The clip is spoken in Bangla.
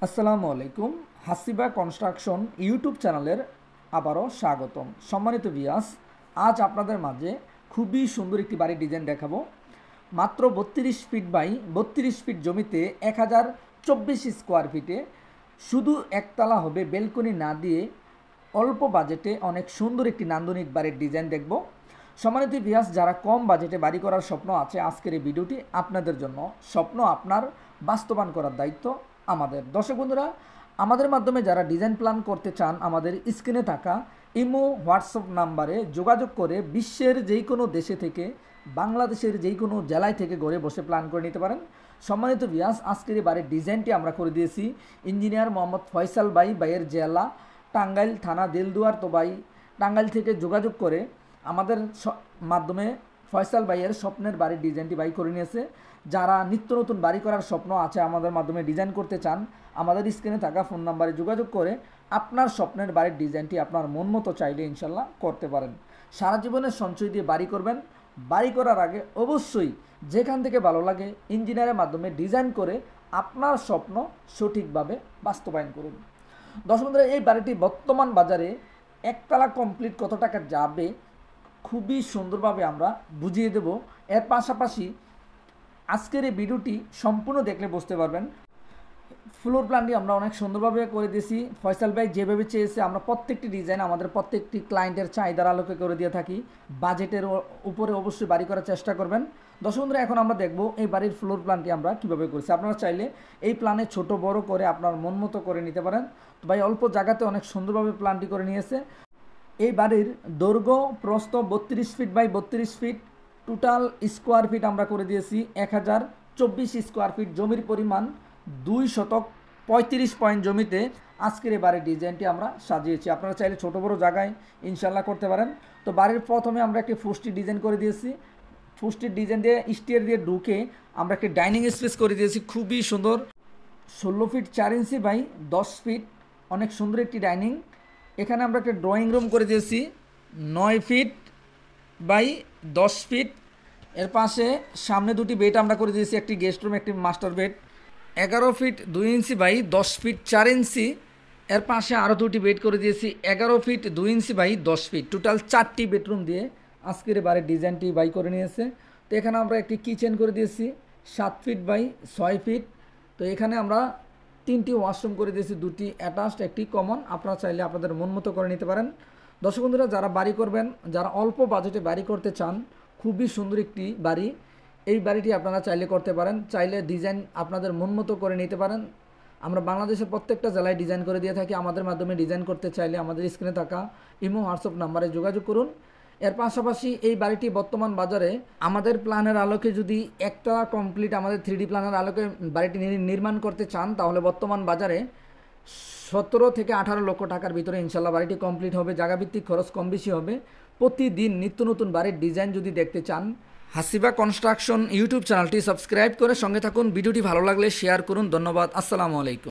আসসালামু আলাইকুম। হাসিবা কনস্ট্রাকশন ইউটিউব চ্যানেলের আবারও স্বাগতম। সম্মানিত ভিউয়ার্স, আজ আপনাদের মাঝে খুবই সুন্দর একটি বাড়ির ডিজাইন দেখাবো। মাত্র 32 ফিট বাই 32 ফিট জমিতে 1024 স্কোয়ার ফিটে শুধু একতলা হবে, বেলকনি না দিয়ে অল্প বাজেটে অনেক সুন্দর একটি নান্দনিক বাড়ির ডিজাইন দেখব। সম্মানিত ভিউয়ার্স, যারা কম বাজেটে বাড়ি করার স্বপ্ন আছে, আজকের এই ভিডিওটি আপনাদের জন্য। স্বপ্ন আপনার, বাস্তবায়ন করার দায়িত্ব আমাদের। দর্শক বন্ধুরা, আমাদের মাধ্যমে যারা ডিজাইন প্ল্যান করতে চান, আমাদের স্ক্রিনে থাকা ইমো হোয়াটসঅ্যাপ নাম্বারে যোগাযোগ করে বিশ্বের যেই কোনো দেশে থেকে, বাংলাদেশের যেই কোনো জেলায় থেকে ঘরে বসে প্ল্যান করে নিতে পারেন। সম্মানিত ভিউয়ার্স, আজকের এই বাড়ির ডিজাইনটি আমরা করে দিয়েছি ইঞ্জিনিয়ার মোহাম্মদ ফয়সাল বাইয়ের জেলা টাঙ্গাইল, থানা দিলদুয়ার। তো টাঙ্গাইল থেকে যোগাযোগ করে আমাদের মাধ্যমে ফয়সাল ভাইয়ের স্বপ্নের বাড়ির ডিজাইনটি করে নিয়েছে। যারা নিত্য নতুন বাড়ি করার স্বপ্ন আছে, আমাদের মাধ্যমে ডিজাইন করতে চান, আমাদের স্ক্রিনে থাকা ফোন নাম্বারে যোগাযোগ করে আপনার স্বপ্নের বাড়ির ডিজাইনটি আপনার মন মতো চাইলে ইনশাল্লাহ করতে পারেন। সারা জীবনের সঞ্চয় দিয়ে বাড়ি করবেন। বাড়ি করার আগে অবশ্যই যেখান থেকে ভালো লাগে ইঞ্জিনিয়ারের মাধ্যমে ডিজাইন করে আপনার স্বপ্ন সঠিকভাবে বাস্তবায়ন করুন। দর্শক বন্ধুরা, এই বাড়িটি বর্তমান বাজারে একতলা কমপ্লিট কত টাকা যাবে খুবই সুন্দরভাবে আমরা বুঝিয়ে দেব। এর পাশাপাশি আজকের এই ভিডিওটি সম্পূর্ণ দেখলে বুঝতে পারবেন। ফ্লোর প্ল্যানটি আমরা অনেক সুন্দরভাবে করে দিয়েছি। ফয়সাল ভাই যেভাবে চেয়েছে, আমরা প্রত্যেকটি ডিজাইন আমাদের প্রত্যেকটি ক্লায়েন্টের চাহিদার আলোকে করে দিয়ে থাকি। বাজেটের উপরে অবশ্যই বাড়ি করার চেষ্টা করবেন। দর্শক বন্ধুরা, এখন আমরা দেখব এই বাড়ির ফ্লোর প্ল্যানটি আমরা কীভাবে করেছি। আপনারা চাইলে এই প্ল্যানে ছোট বড় করে আপনার মন মতো করে নিতে পারেন। তো ভাই অল্প জায়গাতে অনেক সুন্দরভাবে প্ল্যানটি করে নিয়েছে। এই বাড়ির দৈর্ঘ্য প্রস্থ 32 feet by 32 feet, total square feet আমরা করে দিয়েছি 1024 স্কোয়ার ফিট। জমির পরিমাণ 2 শতক 35 পয়েন্ট জমিতে আজকের এই বাড়ির ডিজাইনটি আমরা সাজিয়েছি। আপনারা চাইলে ছোটো বড়ো জায়গায় ইনশাল্লাহ করতে পারেন। তো বাড়ির প্রথমে আমরা একটি ফুস্টির ডিজাইন করে দিয়েছি। ফুস্টির ডিজাইন দিয়ে স্টিয়ার দিয়ে ঢুকে আমরা একটি ডাইনিং স্পেস করে দিয়েছি, খুবই সুন্দর। 16 ফিট 4 ইঞ্চি বাই 10 ফিট, অনেক সুন্দর একটি ডাইনিং। এখানে আমরা একটা ড্রয়িং রুম করে দিয়েছি 9 ফিট বাই 10 ফিট। এর পাশে সামনে দুটি বেড আমরা করে দিয়েছি, একটি গেস্ট রুম, একটি মাস্টার বেড। 11 ফিট 2 ইঞ্চি বাই 10 ফিট 4 ইঞ্চি। এর পাশে আরও দুটি বেড করে দিয়েছি 11 ফিট 2 ইঞ্চি বাই 10 ফিট। টোটাল 4টি বেডরুম দিয়ে আজকের বাড়ির ডিজাইনটি করে নিয়েছে। তো এখানে আমরা একটি কিচেন করে দিয়েছি 7 ফিট বাই 6 ফিট। তো এখানে আমরা 3টি ওয়াশরুম করে দিয়েছি, 2টি অ্যাটাচড, একটি কমন। আপনারা চাইলে আপনাদের মন মতো করে নিতে পারেন। দর্শক বন্ধুরা, যারা বাড়ি করবেন, যারা অল্প বাজেটে বাড়ি করতে চান, খুবই সুন্দর একটি বাড়ি। এই বাড়িটি আপনারা চাইলে করতে পারেন। চাইলে ডিজাইন আপনাদের মন মতো করে নিতে পারেন। আমরা বাংলাদেশের প্রত্যেকটা জেলায় ডিজাইন করে দিয়ে থাকি। আমাদের মাধ্যমে ডিজাইন করতে চাইলে আমাদের স্ক্রিনে থাকা ইমো হোয়াটসঅ্যাপ নাম্বারে যোগাযোগ করুন। এর পাশাপাশি এই বাড়িটি বর্তমান বাজারে আমাদের প্ল্যানের আলোকে যদি একতলা কমপ্লিট আমাদের 3D প্ল্যানের আলোকে বাড়িটি নির্মাণ করতে চান, তাহলে বর্তমান বাজারে 17 থেকে 18 লক্ষ টাকার ভিতরে ইনশাল্লাহ বাড়িটি কমপ্লিট হবে। জায়গাভিত্তিক খরচ কম বেশি হবে। প্রতিদিন নিত্য নতুন বাড়ির ডিজাইন যদি দেখতে চান, হাসিবা কনস্ট্রাকশন ইউটিউব চ্যানেলটি সাবস্ক্রাইব করে সঙ্গে থাকুন। ভিডিওটি ভালো লাগলে শেয়ার করুন। ধন্যবাদ। আসসালামু আলাইকুম।